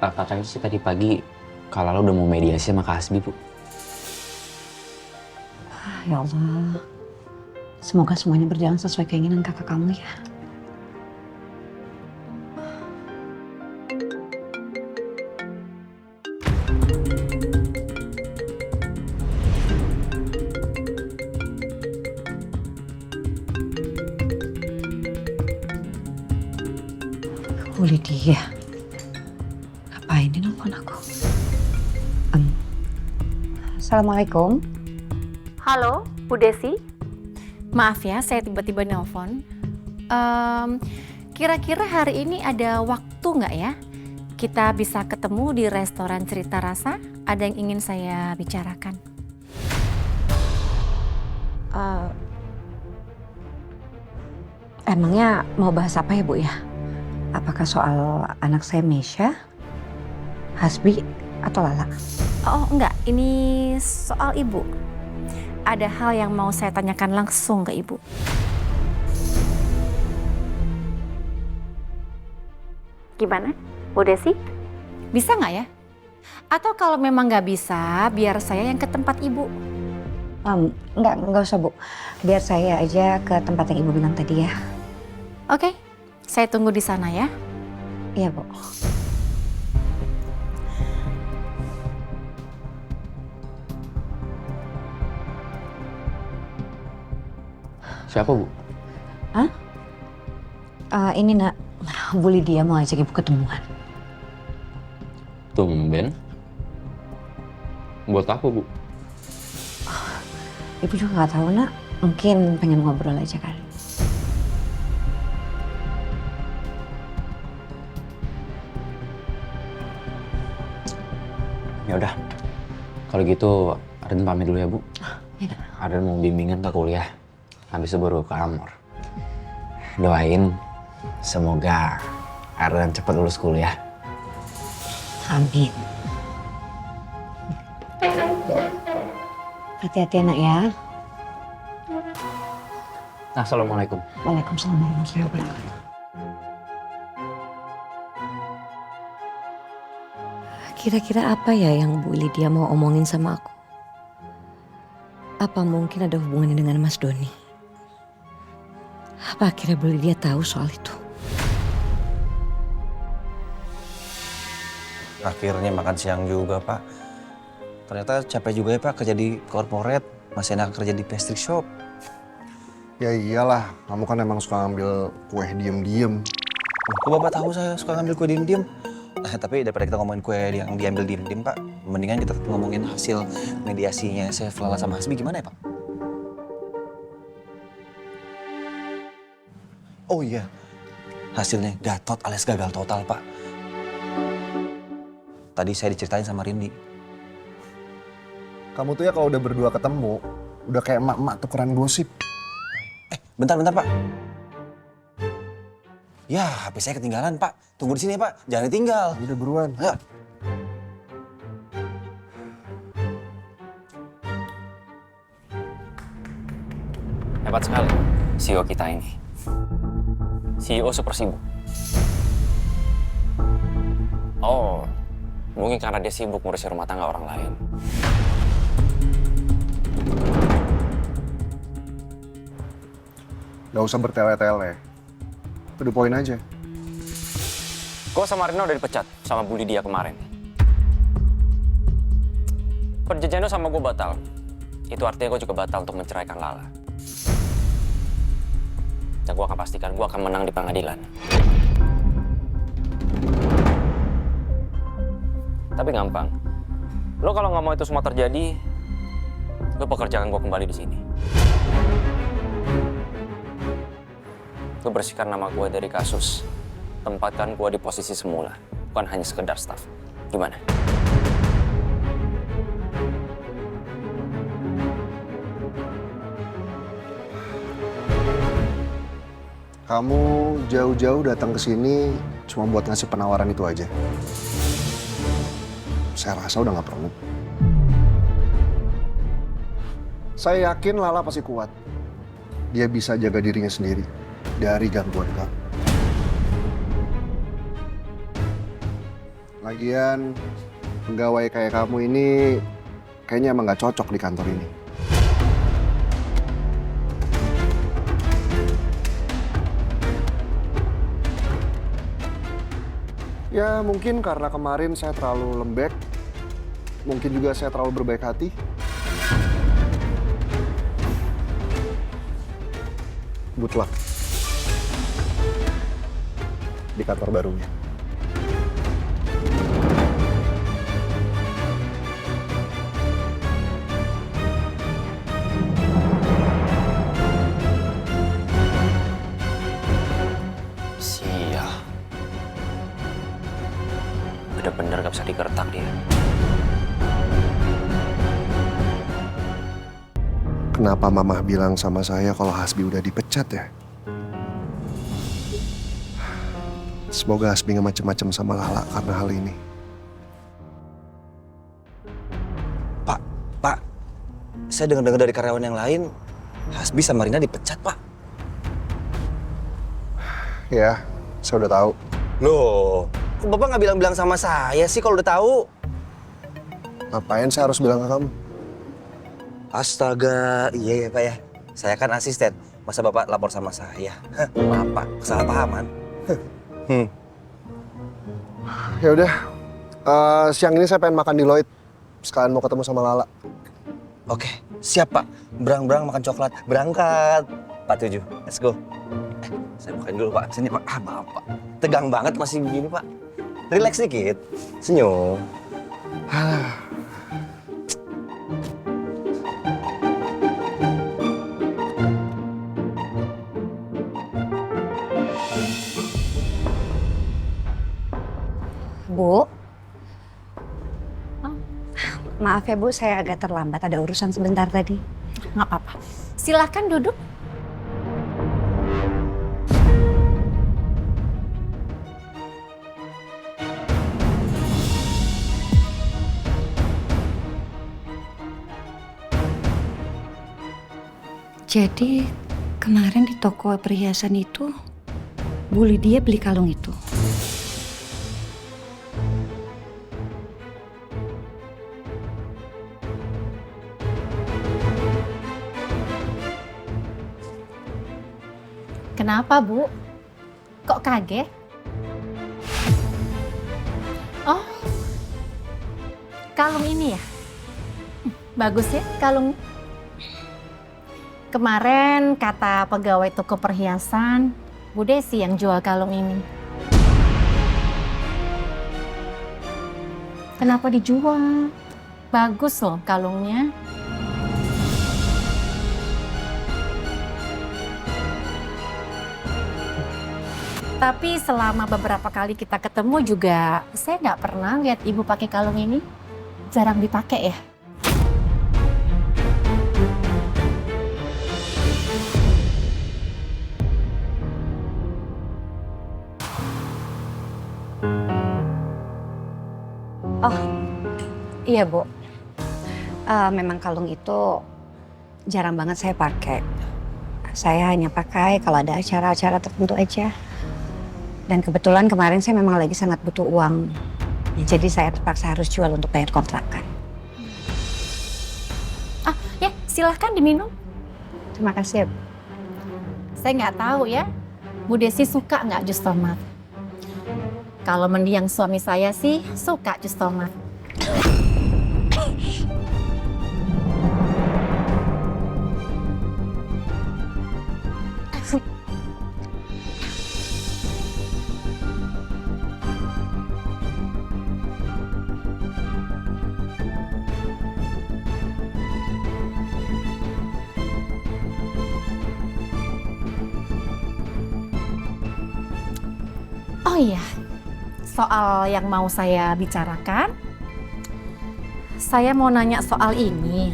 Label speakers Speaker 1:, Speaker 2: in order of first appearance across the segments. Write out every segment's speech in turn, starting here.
Speaker 1: Katanya sih tadi pagi kalau lo udah mau mediasi sama Kak Hasbi, Bu.
Speaker 2: Ya Allah, semoga semuanya berjalan sesuai keinginan kakak kamu ya. Bu Lydia, ngapain dia nelfon aku? Assalamualaikum.
Speaker 3: Halo, Bu Desi. Maaf ya, saya tiba-tiba nelpon. Kira-kira hari ini ada waktu nggak ya? Kita bisa ketemu di restoran Cerita Rasa. Ada yang ingin saya bicarakan.
Speaker 2: Emangnya mau bahas apa ya Bu ya? Apakah soal anak saya Mesya, Hasbi, atau Lala?
Speaker 3: Oh enggak, ini soal Ibu. Ada hal yang mau saya tanyakan langsung ke Ibu. Gimana, Bu Desi? Bisa nggak ya? Atau kalau memang nggak bisa, biar saya yang ke tempat Ibu.
Speaker 2: Enggak usah Bu. Biar saya aja ke tempat yang Ibu bilang tadi ya.
Speaker 3: Oke, saya tunggu di sana ya.
Speaker 2: Iya Bu.
Speaker 1: Siapa, Bu?
Speaker 2: Hah? Ini nak, Bu Lydia mau ajak Ibu ketemuan.
Speaker 1: Tumben. Buat apa, Bu?
Speaker 2: Ibu juga nggak tahu nak, mungkin pengen ngobrol aja kali.
Speaker 1: Ya udah. Kalau gitu, Arden pamit dulu ya, Bu.
Speaker 2: Ya.
Speaker 1: Arden mau bimbingan ke kuliah. Habis itu baru ke Amor. Doain semoga Arden cepat lulus kuliah.
Speaker 2: Amin. Hati-hati anak ya.
Speaker 1: Assalamualaikum.
Speaker 2: Waalaikumsalam warahmatullahi wabarakatuh. Kira-kira apa ya yang Bu Lydia mau omongin sama aku? Apa mungkin ada hubungannya dengan Mas Doni? Apa akhirnya Bu Lydia tahu soal itu?
Speaker 4: Akhirnya makan siang juga, Pak. Ternyata capek juga ya, Pak, kerja di corporate. Masih enak kerja di pastry shop.
Speaker 5: Ya iyalah, kamu kan emang suka ngambil kue diem-diem.
Speaker 4: Kok Bapak tahu saya suka ngambil kue diem-diem? Tapi daripada kita ngomongin kue yang diambil diem-diem, Pak, mendingan kita ngomongin hasil mediasinya Chef Lala sama Hasbi gimana ya, Pak? Oh iya, hasilnya gatot alias gagal total, Pak. Tadi saya diceritain sama Rindy.
Speaker 5: Kamu tuh ya kalau udah berdua ketemu, udah kayak emak-emak tukeran gosip.
Speaker 4: Bentar, Pak. Ya, HP saya ketinggalan, Pak. Tunggu di sini, Pak. Jangan ditinggal.
Speaker 5: Udah buruan.
Speaker 4: Ayo.
Speaker 1: Hebat sekali CEO kita ini. CEO super sibuk. Oh, mungkin karena dia sibuk ngurusin rumah tangga orang lain.
Speaker 5: Gak usah bertele-tele. To the point aja.
Speaker 1: Gue sama Rino udah dipecat sama Bu Lydia kemarin. Perjanjian lo sama gue batal. Itu artinya gue juga batal untuk menceraikan Lala. Dan gue akan pastikan gue akan menang di pengadilan. Tapi gampang. Lo kalau nggak mau itu semua terjadi, lo pekerjakan gue kembali di sini. Lo bersihkan nama gue dari kasus. Tempatkan gue di posisi semula, bukan hanya sekedar staff. Gimana?
Speaker 5: Kamu jauh-jauh datang ke sini cuma buat ngasih penawaran itu aja. Saya rasa udah nggak perlu. Saya yakin Lala pasti kuat. Dia bisa jaga dirinya sendiri dari gangguan kamu. Lagian pegawai kayak kamu ini kayaknya emang gak cocok di kantor ini. Ya mungkin karena kemarin saya terlalu lembek, mungkin juga saya terlalu berbaik hati. Good luck di kantor barunya.
Speaker 4: Sial. Bener-bener gak bisa digertak dia.
Speaker 5: Kenapa Mamah bilang sama saya kalau Hasbi udah dipecat ya? Semoga Hasbi gak macem-macem sama Lala karena hal ini.
Speaker 4: Pak, saya dengar-dengar dari karyawan yang lain, Hasbi sama Rina dipecat, Pak.
Speaker 5: Ya, saya udah tahu.
Speaker 4: Loh, kok Bapak nggak bilang-bilang sama saya sih kalau udah tahu?
Speaker 5: Ngapain saya harus bilang ke kamu?
Speaker 4: Astaga, iya ya Pak ya. Saya kan asisten, masa Bapak lapor sama saya? Maaf Pak, kesalahpahaman.
Speaker 5: Ya udah, siang ini saya pengen makan di Lloyd. Sekalian mau ketemu sama Lala.
Speaker 4: Oke, siap Pak. Berang-berang makan coklat. Berangkat. Pak 7, let's go. Saya makan dulu Pak. Sini Pak. Maaf Pak. Tegang banget masih begini Pak. Relax dikit. Senyum.
Speaker 2: Bu. Maaf ya Bu, saya agak terlambat. Ada urusan sebentar tadi.
Speaker 3: Nggak apa-apa. Silahkan duduk.
Speaker 2: Jadi kemarin di toko perhiasan itu, Bu Lydia beli kalung itu.
Speaker 3: Kenapa, Bu? Kok kaget? Oh, kalung ini ya? Bagus ya kalung. Kemarin kata pegawai toko perhiasan, Bu Desi yang jual kalung ini. Kenapa dijual? Bagus loh kalungnya. Tapi selama beberapa kali kita ketemu juga, saya nggak pernah lihat Ibu pakai kalung ini. Jarang dipakai ya.
Speaker 2: Oh, iya Bu. Memang kalung itu jarang banget saya pakai. Saya hanya pakai kalau ada acara-acara tertentu aja. Dan kebetulan kemarin saya memang lagi sangat butuh uang. Jadi saya terpaksa harus jual untuk bayar kontrakan.
Speaker 3: Ah, ya silahkan diminum.
Speaker 2: Terima kasih ya Bu.
Speaker 3: Saya nggak tahu ya, Bu Desi suka nggak jus tomat? Kalau mendiang suami saya sih suka jus tomat. Oh iya, soal yang mau saya bicarakan, saya mau nanya soal ini.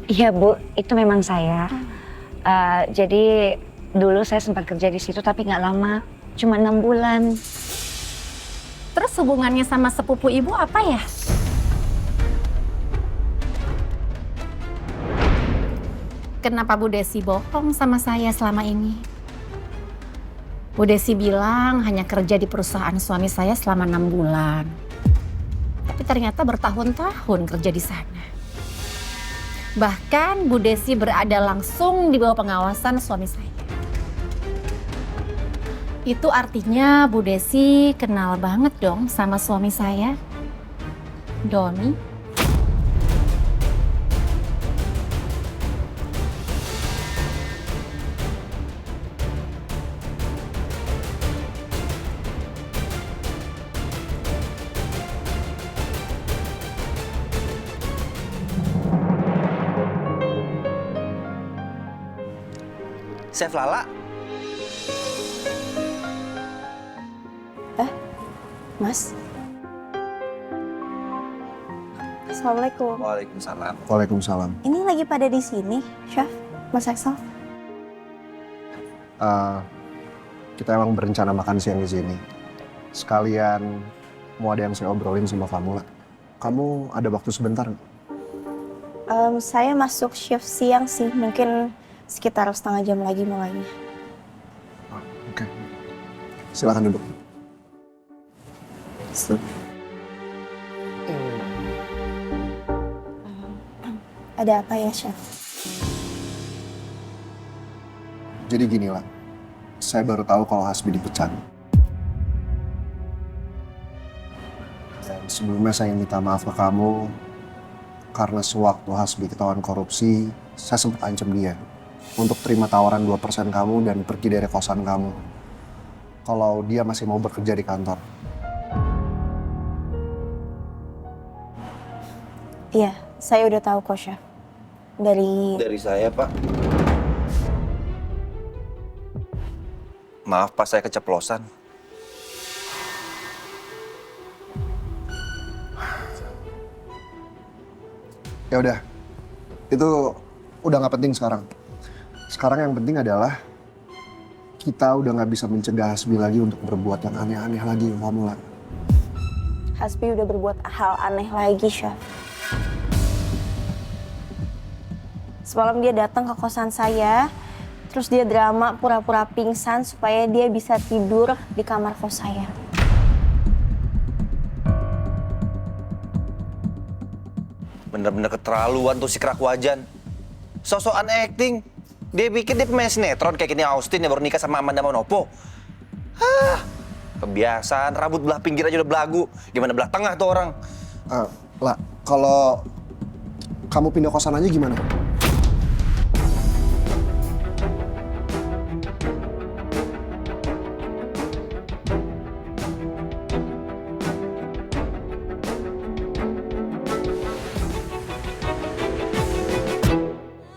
Speaker 2: Iya Bu, itu memang saya. Jadi dulu saya sempat kerja di situ tapi nggak lama, cuma 6 bulan.
Speaker 3: Terus hubungannya sama sepupu ibu apa ya? Kenapa Bu Desi bohong sama saya selama ini? Bu Desi bilang hanya kerja di perusahaan suami saya selama 6 bulan. Tapi ternyata bertahun-tahun kerja di sana. Bahkan Bu Desi berada langsung di bawah pengawasan suami saya. Itu artinya Bu Desi kenal banget dong sama suami saya, Doni.
Speaker 4: Chef Lala.
Speaker 6: Mas. Assalamualaikum.
Speaker 4: Waalaikumsalam.
Speaker 5: Waalaikumsalam.
Speaker 6: Ini lagi pada di sini, Chef, Mas Axel.
Speaker 5: Kita emang berencana makan siang di sini. Sekalian mau ada yang saya obrolin sama kamu lah. Kamu ada waktu sebentar nggak?
Speaker 6: Saya masuk shift siang sih, mungkin sekitar setengah jam lagi mulainya.
Speaker 5: Oke. Silakan duduk.
Speaker 6: Ada apa ya, Chef?
Speaker 5: Jadi gini lah, saya baru tahu kalau Hasbi dipecat. Dan sebelumnya saya minta maaf ke kamu, karena sewaktu Hasbi ketahuan korupsi, saya sempat ancam dia untuk terima tawaran 2% kamu dan pergi dari kosan kamu. Kalau dia masih mau bekerja di kantor.
Speaker 6: Iya, saya udah tahu kok, Chef. Dari
Speaker 4: saya, Pak. Maaf, Pak, saya keceplosan.
Speaker 5: Ya udah, itu udah nggak penting sekarang. Sekarang yang penting adalah kita udah nggak bisa mencegah Hasbi lagi untuk berbuat yang aneh-aneh lagi, kamu lah.
Speaker 6: Hasbi udah berbuat hal aneh lagi, Chef. Semalam dia datang ke kosan saya, terus dia drama pura-pura pingsan supaya dia bisa tidur di kamar kos saya.
Speaker 4: Bener-bener keterlaluan tuh si kerak wajan. Sosokan acting. Dia pikir dia pemain sinetron kayak gini Austin yang baru nikah sama Amanda Manopo. Kebiasaan, rambut belah pinggir aja udah belagu. Gimana belah tengah tuh orang?
Speaker 5: Lah, kalau kamu pindah kosan aja gimana?